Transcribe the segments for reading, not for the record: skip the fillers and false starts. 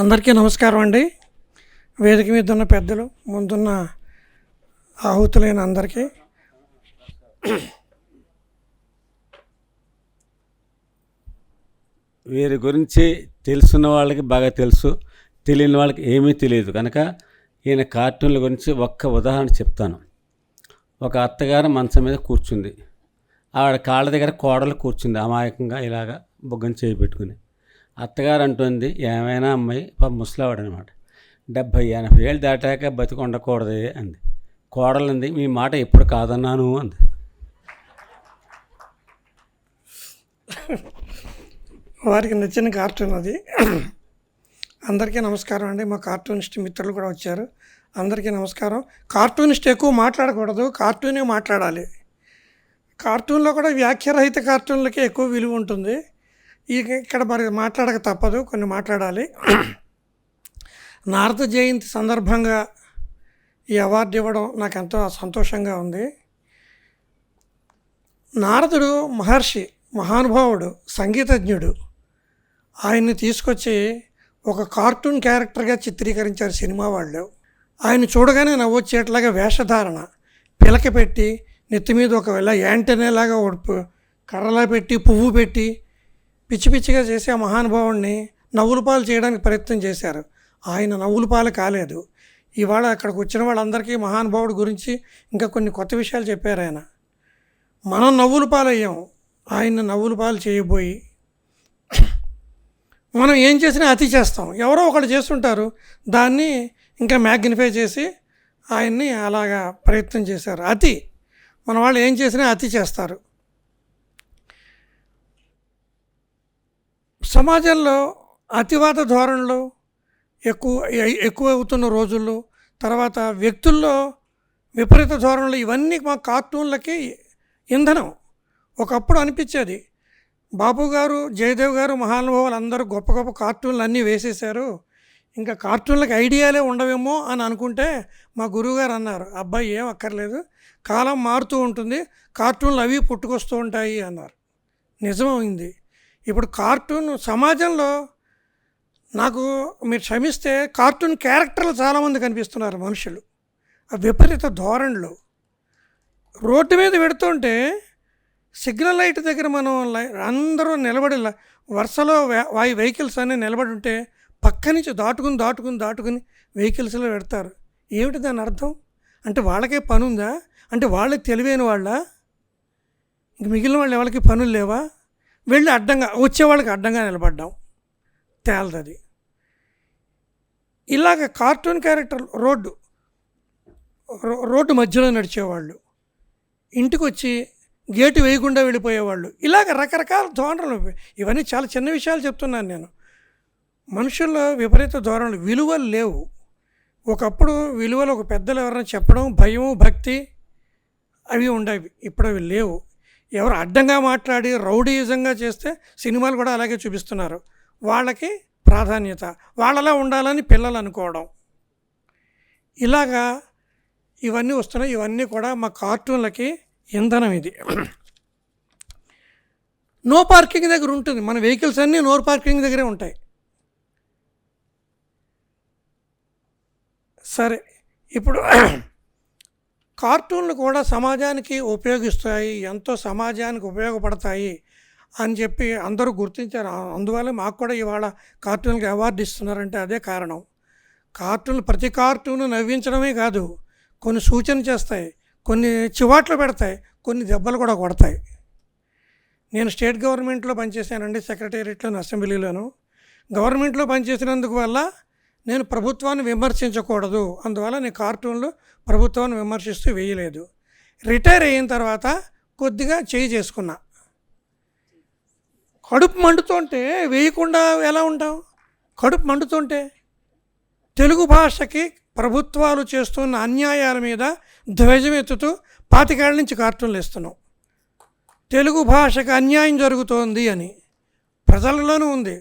అందరికీ నమస్కారం అండి. వేదిక మీద ఉన్న పెద్దలు, ముందున్న ఆహుతులైన అందరికీ వీరి గురించి తెలుసున్న వాళ్ళకి బాగా తెలుసు, తెలియని వాళ్ళకి ఏమీ తెలియదు కనుక ఈయన కార్టూన్ల గురించి ఒక్క ఉదాహరణ చెప్తాను. ఒక అత్తగారు మంచం మీద కూర్చుంది. ఆవిడ కాళ్ళ దగ్గర కోడలు కూర్చుంది అమాయకంగా ఇలాగా బుగ్గని చేయి పెట్టుకుని. అత్తగారు అంటుంది, ఏమైనా అమ్మాయి ముసలావాడు అనమాట, 70-80 ఏళ్ళు దాటాక బతికి ఉండకూడదు అంది. కోడలంది, మీ మాట ఎప్పుడు కాదన్నాను అంది. వారికి నచ్చిన కార్టూన్ అది. అందరికీ నమస్కారం అండి. మా కార్టూనిస్ట్ మిత్రులు కూడా వచ్చారు. అందరికీ నమస్కారం. కార్టూనిస్ట్ ఎక్కువ మాట్లాడకూడదు, కార్టూనే మాట్లాడాలి. కార్టూన్లో కూడా వ్యాఖ్యారహిత కార్టూన్లకి ఎక్కువ విలువ ఉంటుంది. ఇక్కడ మరి మాట్లాడక తప్పదు, కొన్ని మాట్లాడాలి. నారద జయంతి సందర్భంగా ఈ అవార్డు ఇవ్వడం నాకు ఎంతో సంతోషంగా ఉంది. నారదుడు మహర్షి, మహానుభావుడు, సంగీతజ్ఞుడు. ఆయన్ని తీసుకొచ్చి ఒక కార్టూన్ క్యారెక్టర్గా చిత్రీకరించారు సినిమా వాళ్ళు. ఆయన చూడగానే నవ్వొచ్చేట్లాగా వేషధారణ, పిలక పెట్టి నెత్తి మీద ఒకవేళ యాంటెనేలాగా ఒడుపు కర్రలా పెట్టి పువ్వు పెట్టి పిచ్చి పిచ్చిగా చేసి ఆ మహానుభావుడిని నవ్వుల పాలు చేయడానికి ప్రయత్నం చేశారు. ఆయన నవ్వుల పాలు కాలేదు. ఇవాళ అక్కడికి వచ్చిన వాళ్ళందరికీ మహానుభావుడి గురించి ఇంకా కొన్ని కొత్త విషయాలు చెప్పారు ఆయన. మనం నవ్వుల పాలయ్యాం, ఆయన నవ్వుల పాలు చేయబోయి. మనం ఏం చేసినా అతి చేస్తాం, ఎవరో ఒకళ్ళు చేస్తుంటారు, దాన్ని ఇంకా మ్యాగ్నిఫై చేసి ఆయన్ని అలాగా ప్రయత్నం చేశారు. అతి, మన వాళ్ళు ఏం చేసినా అతి చేస్తారు. సమాజంలో అతివాద ధోరణులు ఎక్కువ అవుతున్న రోజుల్లో, తర్వాత వ్యక్తుల్లో విపరీత ధోరణులు, ఇవన్నీ మా కార్టూన్లకి ఇంధనం. ఒకప్పుడు అనిపించేది, బాబు గారు, జయదేవ్ గారు, మహానుభావులు అందరూ గొప్ప గొప్ప కార్టూన్లు అన్నీ వేసేశారు, ఇంకా కార్టూన్లకు ఐడియాలే ఉండవేమో అని అనుకుంటే మా గురువుగారు అన్నారు, అబ్బాయి ఏం అక్కర్లేదు, కాలం మారుతూ ఉంటుంది, కార్టూన్లు అవి పుట్టుకొస్తూ ఉంటాయి అన్నారు. నిజమైంది. ఇప్పుడు కార్టూన్ సమాజంలో నాకు మీరు క్షమిస్తే కార్టూన్ క్యారెక్టర్లు చాలామంది కనిపిస్తున్నారు మనుషులు. ఆ విపరీత ధోరణులు. రోడ్డు మీద పెడుతుంటే సిగ్నల్ లైట్ దగ్గర మనం అందరూ నిలబడి వరుసలో వెహికల్స్ అన్నీ నిలబడి ఉంటే పక్క నుంచి దాటుకుని వెహికల్స్లో పెడతారు. ఏమిటి దాని అర్థం? అంటే వాళ్ళకే పని ఉందా? అంటే వాళ్ళకి తెలివైన వాళ్ళ? ఇంక మిగిలిన వాళ్ళు ఎవరికి పనులు లేవా? వెళ్ళి అడ్డంగా వచ్చేవాళ్ళకి అడ్డంగా నిలబడ్డాం, తేలదది. ఇలాగ కార్టూన్ క్యారెక్టర్ రోడ్డు మధ్యలో నడిచేవాళ్ళు, ఇంటికి వచ్చి గేటు వేయకుండా వెళ్ళిపోయేవాళ్ళు, ఇలాగ రకరకాల ధోరణులు. ఇవన్నీ చాలా చిన్న విషయాలు చెప్తున్నాను నేను. మనుషుల్లో విపరీత ధోరణులు, విలువలు లేవు. ఒకప్పుడు విలువలు ఒక పెద్దలు ఎవరైనా చెప్పడం, భయం, భక్తి అవి ఉండేవి. ఇప్పుడు అవి లేవు. ఎవరు అడ్డంగా మాట్లాడి రౌడీయిజంగా చేస్తే సినిమాలు కూడా అలాగే చూపిస్తున్నారు. వాళ్ళకి ప్రాధాన్యత, వాళ్ళలా ఉండాలని పిల్లలు అనుకోవడం, ఇలాగా ఇవన్నీ వస్తున్నాయి. ఇవన్నీ కూడా మా కార్టూన్లకి ఇంధనం. ఇది నో పార్కింగ్ దగ్గర ఉంటుంది, మన వెహికల్స్ అన్నీ నో పార్కింగ్ దగ్గరే ఉంటాయి. సరే, ఇప్పుడు కార్టూన్లు కూడా సమాజానికి ఉపయోగిస్తాయి, ఎంతో సమాజానికి ఉపయోగపడతాయి అని చెప్పి అందరూ గుర్తించారు. అందువల్ల మాకు కూడా ఇవాళ కార్టూన్కి అవార్డు ఇస్తున్నారంటే అదే కారణం. కార్టూన్లు, ప్రతి కార్టూను నవ్వించడమే కాదు, కొన్ని సూచన చేస్తాయి, కొన్ని చివాట్లు పెడతాయి, కొన్ని దెబ్బలు కూడా కొడతాయి. నేను స్టేట్ గవర్నమెంట్లో పనిచేశానండి, సెక్రటేరియట్లోను, అసెంబ్లీలోను. గవర్నమెంట్లో పనిచేసినందుకు వల్ల నేను ప్రభుత్వాన్ని విమర్శించకూడదు, అందువల్ల నేను కార్టూన్లు ప్రభుత్వాన్ని విమర్శిస్తూ వేయలేదు. రిటైర్ అయిన తర్వాత కొద్దిగా చేయి చేసుకున్నా. కడుపు మండుతుంటే వేయకుండా ఎలా ఉంటాం? కడుపు మండుతుంటే తెలుగు భాషకి ప్రభుత్వాలు చేస్తున్న అన్యాయాల మీద ధ్వజమెత్తుతూ 25 ఏళ్ళ నుంచి కార్టూన్లు వేస్తున్నాం. తెలుగు భాషకు అన్యాయం జరుగుతోంది అని ప్రజలలోనూ ఉంది.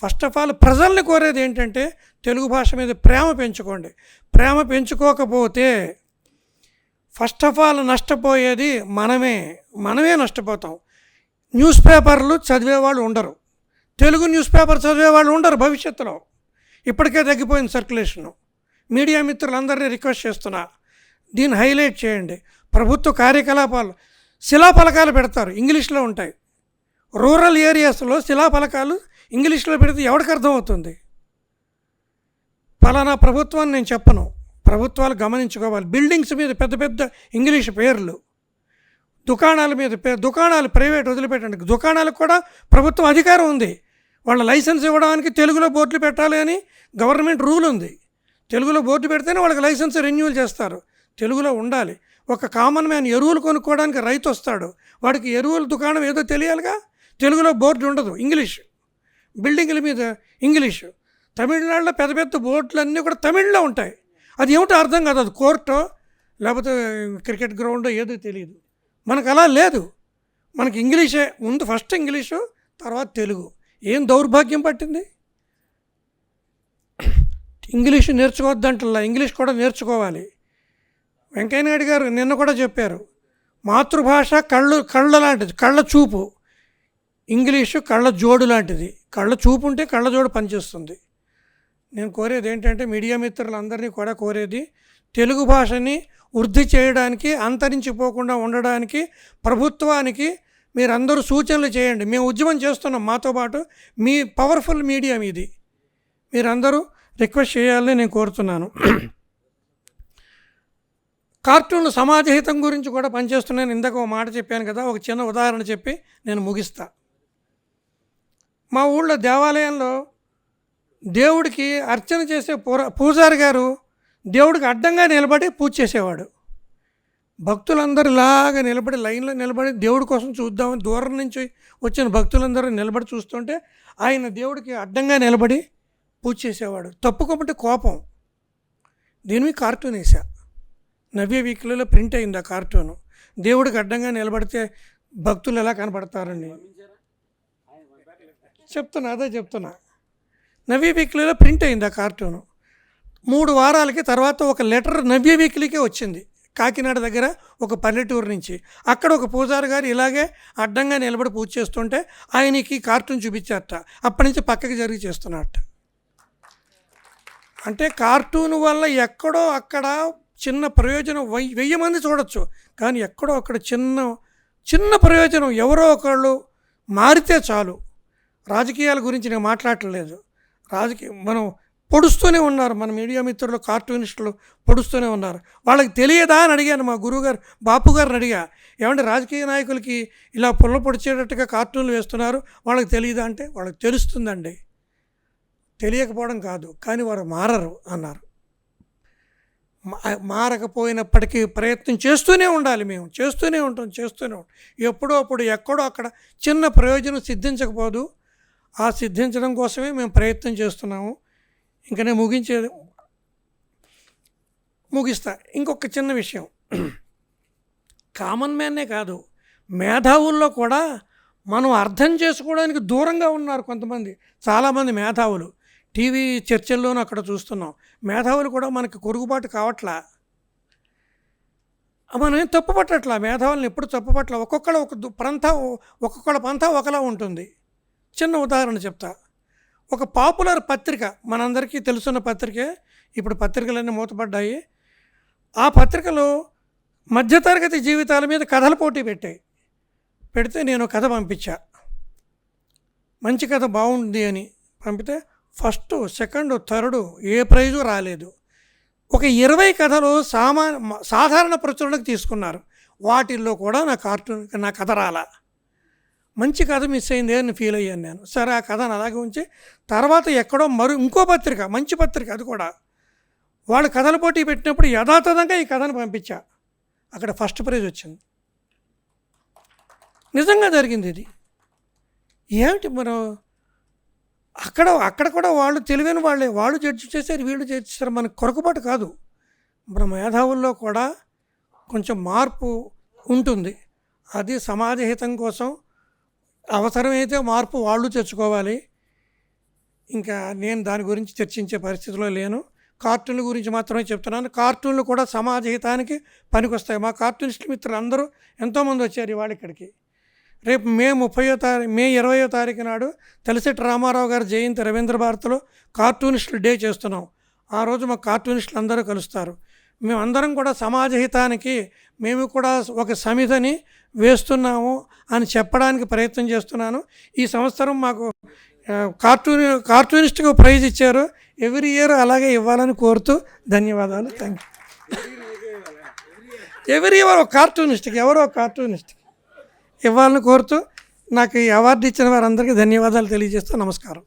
ఫస్ట్ ఆఫ్ ఆల్ ప్రజల్ని కోరేది ఏంటంటే తెలుగు భాష మీద ప్రేమ పెంచుకోండి. ప్రేమ పెంచుకోకపోతే ఫస్ట్ ఆఫ్ ఆల్ నష్టపోయేది మనమే నష్టపోతాం. న్యూస్ పేపర్లు చదివేవాళ్ళు ఉండరు, తెలుగు న్యూస్ పేపర్ చదివేవాళ్ళు ఉండరు భవిష్యత్తులో. ఇప్పటికే తగ్గిపోయింది సర్క్యులేషను. మీడియా మిత్రులందరినీ రిక్వెస్ట్ చేస్తున్నా, దీన్ని హైలైట్ చేయండి. ప్రభుత్వ కార్యకలాపాలు శిలాఫలకాలు పెడతారు, ఇంగ్లీష్లో ఉంటాయి. రూరల్ ఏరియాస్లో శిలాఫలకాలు ఇంగ్లీష్లో పెడితే ఎవరికి అర్థమవుతుంది? ఫలానా ప్రభుత్వాన్ని నేను చెప్పను, ప్రభుత్వాలు గమనించుకోవాలి. బిల్డింగ్స్ మీద పెద్ద పెద్ద ఇంగ్లీష్ పేర్లు, దుకాణాల మీద దుకాణాలు ప్రైవేట్ వదిలిపెట్టండి, దుకాణాలకు కూడా ప్రభుత్వం అధికారం ఉంది. వాళ్ళ లైసెన్స్ ఇవ్వడానికి తెలుగులో బోర్డులు పెట్టాలి అని గవర్నమెంట్ రూల్ ఉంది. తెలుగులో బోర్డు పెడితేనే వాళ్ళకి లైసెన్స్ రెన్యూవల్ చేస్తారు. తెలుగులో ఉండాలి. ఒక కామన్ మ్యాన్ ఎరువులు కొనుక్కోవడానికి రైతు వస్తాడు, వాడికి ఎరువుల దుకాణం ఏదో తెలియాలిగా. తెలుగులో బోర్డు ఉండదు, ఇంగ్లీష్. బిల్డింగుల మీద ఇంగ్లీషు. తమిళనాడులో పెద్ద పెద్ద బోర్డులన్నీ కూడా తమిళ్లో ఉంటాయి. అది ఏమిటో అర్థం కాదు, అది కోర్టో లేకపోతే క్రికెట్ గ్రౌండో ఏదో తెలియదు. మనకు అలా లేదు, మనకి ఇంగ్లీషే ముందు, ఫస్ట్ ఇంగ్లీషు తర్వాత తెలుగు. ఏం దౌర్భాగ్యం పట్టింది? ఇంగ్లీషు నేర్చుకోవద్దంటల్లా, ఇంగ్లీష్ కూడా నేర్చుకోవాలి. వెంకయ్యనాయుడు గారు నిన్న కూడా చెప్పారు, మాతృభాష కళ్ళ లాంటిది, కళ్ళ చూపు. ఇంగ్లీషు కళ్ళ జోడు లాంటిది. కళ్ళ చూపు ఉంటే కళ్ళ జోడు పనిచేస్తుంది. నేను కోరేది ఏంటంటే, మీడియా మిత్రులందరినీ కూడా కోరేది, తెలుగు భాషని వృద్ధి చేయడానికి, అంతరించిపోకుండా ఉండడానికి ప్రభుత్వానికి మీరందరూ సూచనలు చేయండి. మేము ఉద్యమం చేస్తున్నాం, మాతో పాటు మీ పవర్ఫుల్ మీడియా మీది, మీరందరూ రిక్వెస్ట్ చేయాలని నేను కోరుతున్నాను. కార్టూన్లు సమాజహితం గురించి కూడా పనిచేస్తున్నాను. ఇందాక ఒక మాట చెప్పాను కదా, ఒక చిన్న ఉదాహరణ చెప్పి నేను ముగిస్తా. మా ఊళ్ళో దేవాలయంలో దేవుడికి అర్చన చేసే పూజారి గారు దేవుడికి అడ్డంగా నిలబడి పూజ చేసేవాడు. భక్తులందరూ ఇలాగా నిలబడి లైన్లో నిలబడి దేవుడి కోసం చూద్దామని దూరం నుంచి వచ్చిన భక్తులందరూ నిలబడి చూస్తుంటే ఆయన దేవుడికి అడ్డంగా నిలబడి పూజ చేసేవాడు. తప్పుకోమంటే కోపం. దీని మీద కార్టూన్ వేసా, నవ్య వీక్లీలో ప్రింట్ అయింది ఆ కార్టూను. దేవుడికి అడ్డంగా నిలబడితే భక్తులు ఎలా కనపడతారని చెప్తున్నా. నవ్య వీక్లీలో ప్రింట్ అయింది ఆ కార్టూను. 3 వారాలకి తర్వాత ఒక లెటర్ నవ్య వీక్లీకే వచ్చింది, కాకినాడ దగ్గర ఒక పల్లెటూరు నుంచి. అక్కడ ఒక పూజారి గారు ఇలాగే అడ్డంగా నిలబడి పూజ చేస్తుంటే ఆయనకి కార్టూన్ చూపించారట. అప్పటి నుంచి పక్కకి జరిగి చేస్తున్నట్ట. అంటే కార్టూన్ వల్ల ఎక్కడో అక్కడ చిన్న ప్రయోజనం 1000 మంది చూడొచ్చు, కానీ ఎక్కడో అక్కడ చిన్న ప్రయోజనం ఎవరో ఒకళ్ళు మారితే చాలు. రాజకీయాల గురించి నేను మాట్లాడట్లేదు. మనం పొడుస్తూనే ఉన్నారు, మన మీడియా మిత్రులు కార్టూనిస్టులు పొడుస్తూనే ఉన్నారు. వాళ్ళకి తెలియదా అని అడిగాను, మా గురువుగారు బాపు గారిని అడిగా, ఏమంటే రాజకీయ నాయకులకి ఇలా పుల్ల పొడిచేటట్టుగా కార్టూన్లు వేస్తున్నారు, వాళ్ళకి తెలియదా అంటే వాళ్ళకి తెలుస్తుందండి, తెలియకపోవడం కాదు, కానీ వారు మారరు అన్నారు. మారకపోయినప్పటికీ ప్రయత్నం చేస్తూనే ఉండాలి. మేము చేస్తూనే ఉంటాం. ఎప్పుడో అప్పుడు ఎక్కడో అక్కడ చిన్న ప్రయోజనం సిద్ధించకపోదు, ఆ సిద్ధించడం కోసమే మేము ప్రయత్నం చేస్తున్నాము. ఇంకా నేను ముగిస్తా. ఇంకొక చిన్న విషయం, కామన్ మ్యాన్నే కాదు, మేధావుల్లో కూడా మనం అర్థం చేసుకోవడానికి దూరంగా ఉన్నారు కొంతమంది. చాలామంది మేధావులు టీవీ చర్చల్లోనూ అక్కడ చూస్తున్నాం. మేధావులు కూడా మనకి కొరుగుబాటు కావట్లా. మనం ఏం తప్పు పట్టట్లా, మేధావులను ఎప్పుడు తప్పు పట్ల. ఒక్కొక్కళ్ళ పంథా ఒకలా ఉంటుంది. చిన్న ఉదాహరణ చెప్తా. ఒక పాపులర్ పత్రిక, మనందరికీ తెలుసున్న పత్రికే, ఇప్పుడు పత్రికలన్నీ మూతపడ్డాయి. ఆ పత్రికలో మధ్యతరగతి జీవితాల మీద కథల పోటీ పెడితే నేను కథ పంపించా, మంచి కథ బాగుంది అని పంపితే ఫస్ట్, సెకండ్, థర్డ్ ఏ ప్రైజు రాలేదు. ఒక 20 కథలు సాధారణ ప్రచురణకు తీసుకున్నారు. వాటిల్లో కూడా నా కథ రాలా. మంచి కథ మిస్ అయింది అని ఫీల్ అయ్యాను నేను. సరే, ఆ కథను అలాగే ఉంచి తర్వాత ఎక్కడో ఇంకో పత్రిక, మంచి పత్రిక, అది కూడా వాళ్ళు కథల పోటీ పెట్టినప్పుడు యథాతథంగా ఈ కథను పంపించా. అక్కడ ఫస్ట్ ప్రైజ్ వచ్చింది. నిజంగా జరిగింది ఇది. ఏమిటి మనం అక్కడ కూడా వాళ్ళు తెలివైన వాళ్ళే, వాళ్ళు జడ్జి చేశారు, వీళ్ళు జడ్జి చేశారు. మనకు కొరకుబాటు కాదు. మన మేధావుల్లో కూడా కొంచెం మార్పు ఉంటుంది. అది సమాజహితం కోసం అవసరమైతే మార్పు వాళ్ళు తెచ్చుకోవాలి. ఇంకా నేను దాని గురించి చర్చించే పరిస్థితిలో లేను. కార్టూన్ల గురించి మాత్రమే చెప్తున్నాను. కార్టూన్లు కూడా సమాజహితానికి పనికొస్తాయి. మా కార్టూనిస్ట్ మిత్రులు అందరూ ఎంతోమంది వచ్చారు ఇవాళ ఇక్కడికి. రేపు మే 20వ తారీఖు నాడు తలసిటి రామారావు గారి జయంతి రవీంద్ర భారతిలో కార్టూనిస్టుల డే చేస్తున్నాం. ఆ రోజు మా కార్టూనిస్టులు అందరూ కలుస్తారు. మేమందరం కూడా సమాజ హితానికి మేము కూడా ఒక సమితిని వేస్తున్నాము అని చెప్పడానికి ప్రయత్నం చేస్తున్నాను. ఈ సంవత్సరం మాకు కార్టూనిస్ట్కి ప్రైజ్ ఇచ్చారు. ఎవ్రీ ఇయర్ అలాగే ఇవ్వాలని కోరుతూ ధన్యవాదాలు. Thank you. ఎవ్రీ ఇయర్ ఒక కార్టూనిస్ట్కి ఇవ్వాలని కోరుతూ నాకు ఈ అవార్డు ఇచ్చిన వారందరికీ ధన్యవాదాలు తెలియజేస్తూ నమస్కారం.